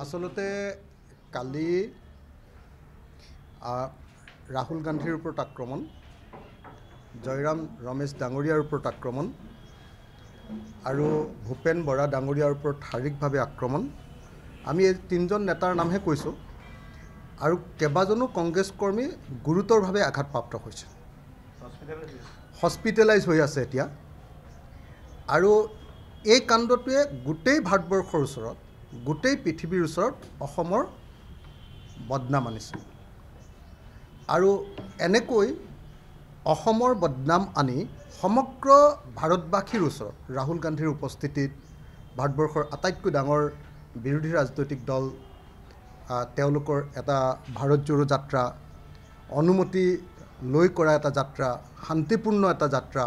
আসলতে কালি ৰাহুল গান্ধীৰ ওপৰত আক্ৰমণ, জয়ৰাম ৰমেশ ডাঙৰীয়াৰ ওপৰত আক্ৰমণ আৰু ভূপেন বৰা ডাঙৰীয়াৰ ওপৰত শাৰীৰিকভাৱে আক্ৰমণ। আমি এই তিনিজন নেতাৰ নামহে কৈছোঁ আৰু কেইবাজনো কংগ্ৰেছ কৰ্মী গুৰুতৰভাৱে আঘাতপ্ৰাপ্ত হৈছে, হস্পিটেলাইজ হৈ আছে এতিয়া। আৰু এই কাণ্ডটোৱে গোটেই ভাৰতবৰ্ষৰ ওচৰত, গোটেই পৃথিৱীৰ ওচৰত অসমৰ বদনাম আনিছে। আৰু এনেকৈ অসমৰ বদনাম আনি সমগ্ৰ ভাৰতবাসীৰ ওচৰত ৰাহুল গান্ধীৰ উপস্থিতিত ভাৰতবৰ্ষৰ আটাইতকৈ ডাঙৰ বিৰোধী ৰাজনৈতিক দল তেওঁলোকৰ এটা ভাৰত জোড়ো যাত্ৰা, অনুমতি লৈ কৰা এটা যাত্ৰা, শান্তিপূৰ্ণ এটা যাত্ৰা,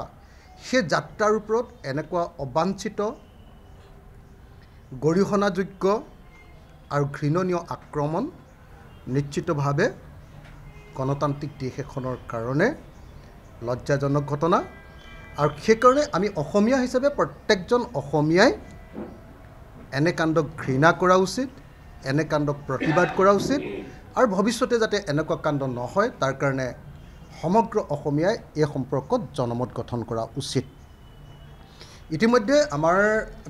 সেই যাত্ৰাৰ ওপৰত এনেকুৱা অবাঞ্ছিত, গৰিহণাযোগ্য আৰু ঘৃণনীয় আক্ৰমণ নিশ্চিতভাৱে গণতান্ত্ৰিক দেশ এখনৰ কাৰণে লজ্জাজনক ঘটনা। আৰু সেইকাৰণে আমি অসমীয়া হিচাপে প্ৰত্যেকজন অসমীয়াই এনে কাণ্ডক ঘৃণা কৰা উচিত, এনে কাণ্ডক প্ৰতিবাদ কৰা উচিত আৰু ভৱিষ্যতে যাতে এনেকুৱা কাণ্ড নহয় তাৰ কাৰণে সমগ্ৰ অসমীয়াই এই সম্পৰ্কত জনমত গঠন কৰা উচিত। ইতিমধ্যে আমাৰ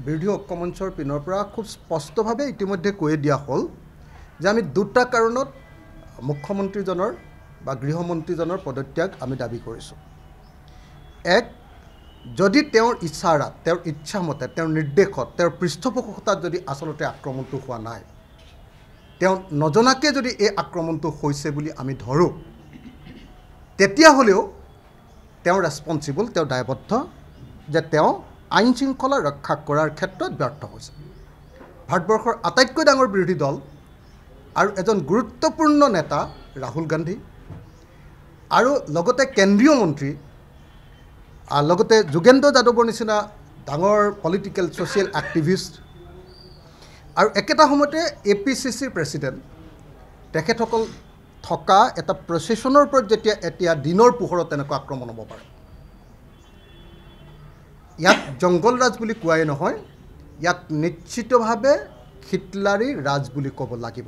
বিৰোধী ঐক্যমঞ্চৰ পিনৰ পৰা খুব স্পষ্টভাৱে ইতিমধ্যে কৈয়ে দিয়া হ'ল যে আমি দুটা কাৰণত মুখ্যমন্ত্ৰীজনৰ বা গৃহমন্ত্ৰীজনৰ পদত্যাগ আমি দাবী কৰিছোঁ। এক, যদি তেওঁৰ ইচ্ছাৰাত, তেওঁৰ ইচ্ছামতে, তেওঁৰ নিৰ্দেশত, তেওঁৰ পৃষ্ঠপোষকতাত যদি আচলতে আক্ৰমণটো হোৱা নাই, তেওঁ নজনাকৈ যদি এই আক্ৰমণটো হৈছে বুলি আমি ধৰোঁ, তেতিয়াহ'লেও তেওঁ ৰেছপনচিবল, তেওঁ দায়বদ্ধ যে তেওঁ আইন শৃংখলা ৰক্ষা কৰাৰ ক্ষেত্ৰত ব্যৰ্থ হৈছে। ভাৰতবৰ্ষৰ আটাইতকৈ ডাঙৰ বিৰোধী দল আৰু এজন গুৰুত্বপূৰ্ণ নেতা ৰাহুল গান্ধী আৰু লগতে কেন্দ্ৰীয় মন্ত্ৰী, লগতে যোগেন্দ্ৰ যাদৱৰ নিচিনা ডাঙৰ পলিটিকেল ছ'চিয়েল এক্টিভিষ্ট আৰু একেটা সময়তে APCCৰ প্ৰেছিডেণ্ট, তেখেতসকল থকা এটা প্ৰচেছনৰ ওপৰত যেতিয়া এতিয়া দিনৰ পোহৰত তেনেকুৱা আক্ৰমণ হ'ব পাৰে, ইয়াক জংগল ৰাজ বুলি কোৱাই নহয়, ইয়াক নিশ্চিতভাৱে হিটলাৰী ৰাজ বুলি ক'ব লাগিব।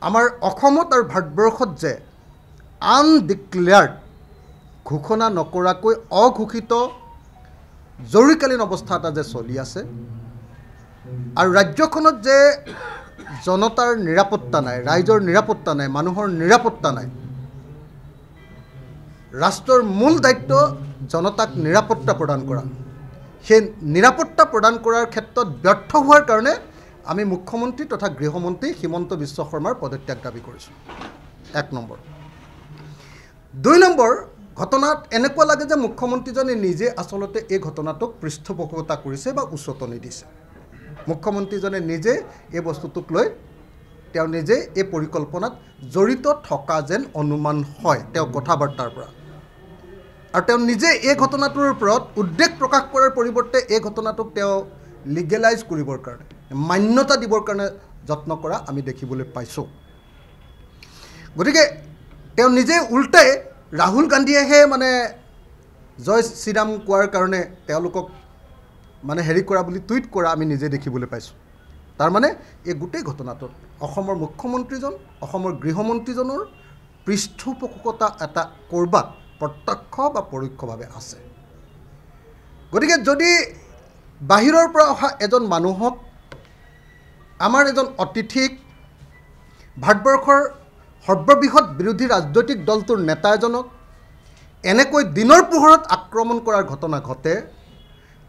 আমাৰ অসমত আৰু ভাৰতবৰ্ষত যে আনডিক্লেয়াৰ্ড, ঘোষণা নকৰাকৈ অঘোষিত জৰুৰীকালীন অৱস্থা এটা যে চলি আছে আৰু ৰাজ্যখনত যে জনতাৰ নিৰাপত্তা নাই, ৰাইজৰ নিৰাপত্তা নাই, মানুহৰ নিৰাপত্তা নাই, ৰাষ্ট্ৰৰ মূল দায়িত্ব জনতাক নিৰাপত্তা প্ৰদান কৰা, সেই নিৰাপত্তা প্ৰদান কৰাৰ ক্ষেত্ৰত ব্যৰ্থ হোৱাৰ কাৰণে আমি মুখ্যমন্ত্ৰী তথা গৃহমন্ত্ৰী হিমন্ত বিশ্ব শৰ্মাৰ পদত্যাগ দাবী কৰিছোঁ। 1 নম্বৰ। 2 নম্বৰ, ঘটনাত এনেকুৱা লাগে যে মুখ্যমন্ত্ৰীজনে নিজে আচলতে এই ঘটনাটোক পৃষ্ঠপোষকতা কৰিছে বা উচতনি দিছে। মুখ্যমন্ত্ৰীজনে নিজে এই বস্তুটোক লৈ তেওঁ নিজে এই পৰিকল্পনাত জড়িত থকা যেন অনুমান হয় তেওঁ কথা বাৰ্তাৰ পৰা। আৰু তেওঁ নিজে এই ঘটনাটোৰ ওপৰত উদ্বেগ প্ৰকাশ কৰাৰ পৰিৱৰ্তে এই ঘটনাটোক তেওঁ লিগেলাইজ কৰিবৰ কাৰণে, মান্যতা দিবৰ কাৰণে যত্ন কৰা আমি দেখিবলৈ পাইছোঁ। গতিকে তেওঁ নিজে উল্টাই ৰাহুল গান্ধীয়েহে মানে জয় শ্ৰীৰাম কোৱাৰ কাৰণে তেওঁলোকক মানে হেৰি কৰা বুলি টুইট কৰা আমি নিজে দেখিবলৈ পাইছোঁ। তাৰমানে এই গোটেই ঘটনাটোত অসমৰ মুখ্যমন্ত্ৰীজন, অসমৰ গৃহমন্ত্ৰীজনৰ পৃষ্ঠপোষকতা এটা ক'ৰবাত প্ৰত্যক্ষ বা পৰোক্ষভাৱে আছে। গতিকে যদি বাহিৰৰ পৰা অহা এজন মানুহক, আমাৰ এজন অতিথিক, ভাৰতবৰ্ষৰ সৰ্ববৃহৎ বিৰোধী ৰাজনৈতিক দলটোৰ নেতা এজনক এনেকৈ দিনৰ পোহৰত আক্ৰমণ কৰাৰ ঘটনা ঘটে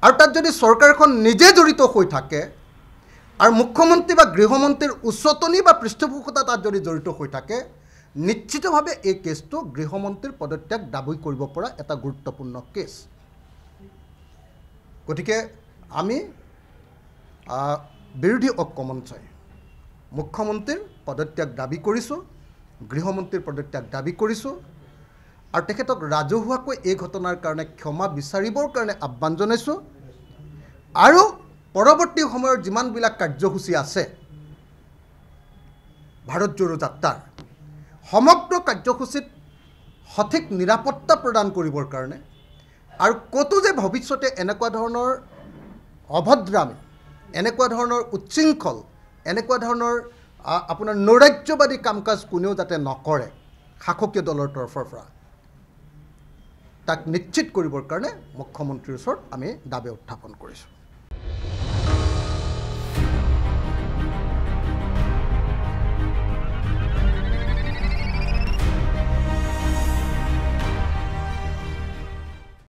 আৰু তাত যদি চৰকাৰখন নিজে জড়িত হৈ থাকে আৰু মুখ্যমন্ত্ৰী বা গৃহমন্ত্ৰীৰ উচতনি বা পৃষ্ঠপোষকতা তাত যদি জড়িত হৈ থাকে, নিশ্চিতভাৱে এই কেছটো গৃহমন্ত্ৰীৰ পদত্যাগ দাবী কৰিব পৰা এটা গুৰুত্বপূৰ্ণ কেছ। গতিকে আমি বিৰোধী ঐক্যমঞ্চই মুখ্যমন্ত্ৰীৰ পদত্যাগ দাবী কৰিছোঁ, গৃহমন্ত্ৰীৰ পদত্যাগ দাবী কৰিছোঁ আৰু তেখেতক ৰাজহুৱাকৈ এই ঘটনাৰ কাৰণে ক্ষমা বিচাৰিবৰ কাৰণে আহ্বান জনাইছোঁ। আৰু পৰৱৰ্তী সময়ৰ যিমানবিলাক কাৰ্যসূচী আছে ভাৰত জোড়ো যাত্ৰাৰ, সমগ্ৰ কাৰ্যসূচীত সঠিক নিৰাপত্তা প্ৰদান কৰিবৰ কাৰণে আৰু ক'তো যে ভৱিষ্যতে এনেকুৱা ধৰণৰ অভদ্ৰামী এনেকুৱা ধৰণৰ উচ্ছৃংখল এনেকুৱা ধৰণৰ আপোনাৰ নৈৰাজ্যবাদী কাম কাজ কোনেও যাতে নকৰে শাসকীয় দলৰ তৰফৰ পৰা তাক নিশ্চিত কৰিবৰ কাৰণে মুখ্যমন্ত্ৰীৰ ওচৰত আমি দাবী উত্থাপন কৰিছোঁ।